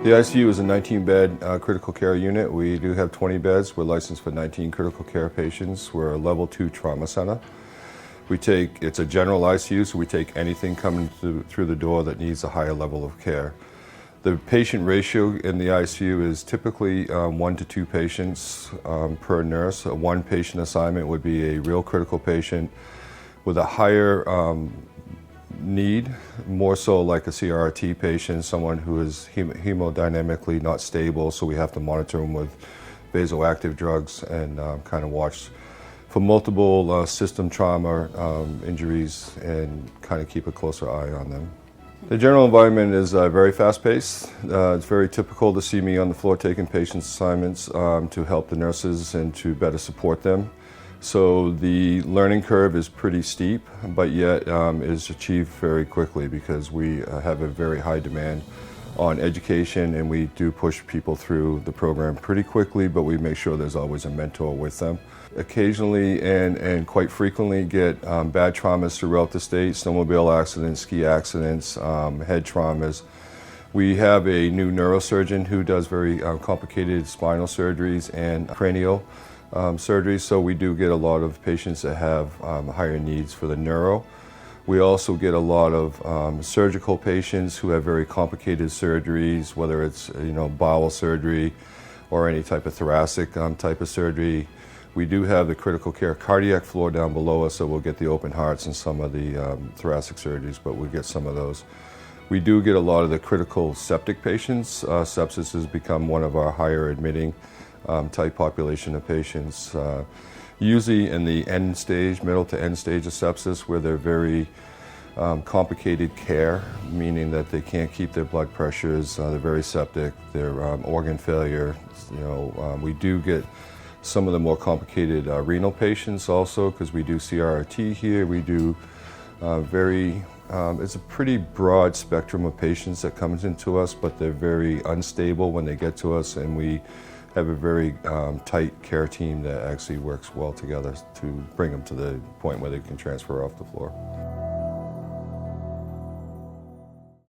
The ICU is a 19-bed critical care unit. We do have 20 beds. We're licensed for 19 critical care patients. We're a level 2 trauma center. It's a general ICU, so we take anything coming through the door that needs a higher level of care. The patient ratio in the ICU is typically 1 to 2 patients per nurse. A one patient assignment would be a real critical patient with a higher need, more so like a CRRT patient, someone who is hemodynamically not stable, so we have to monitor them with vasoactive drugs and kind of watch for multiple system trauma injuries and kind of keep a closer eye on them. The general environment is very fast-paced. It's very typical to see me on the floor taking patients' assignments to help the nurses and to better support them. So the learning curve is pretty steep, but yet is achieved very quickly because we have a very high demand on education, and we do push people through the program pretty quickly, but we make sure there's always a mentor with them. Occasionally and quite frequently get bad traumas throughout the state, snowmobile accidents, ski accidents, head traumas. We have a new neurosurgeon who does very complicated spinal surgeries and cranial surgeries, so we do get a lot of patients that have higher needs for the neuro. We also get a lot of surgical patients who have very complicated surgeries, whether it's bowel surgery or any type of thoracic type of surgery. We do have the critical care cardiac floor down below us, so we'll get the open hearts and some of the thoracic surgeries, but we get some of those. We do get a lot of the critical septic patients. Sepsis has become one of our higher admitting type population of patients, usually in the end stage, middle to end stage of sepsis, where they're very complicated care, meaning that they can't keep their blood pressures, they're very septic, they're organ failure. We do get some of the more complicated renal patients also, because we do CRRT here. We do it's a pretty broad spectrum of patients that comes into us, but they're very unstable when they get to us, and we have a very tight care team that actually works well together to bring them to the point where they can transfer off the floor.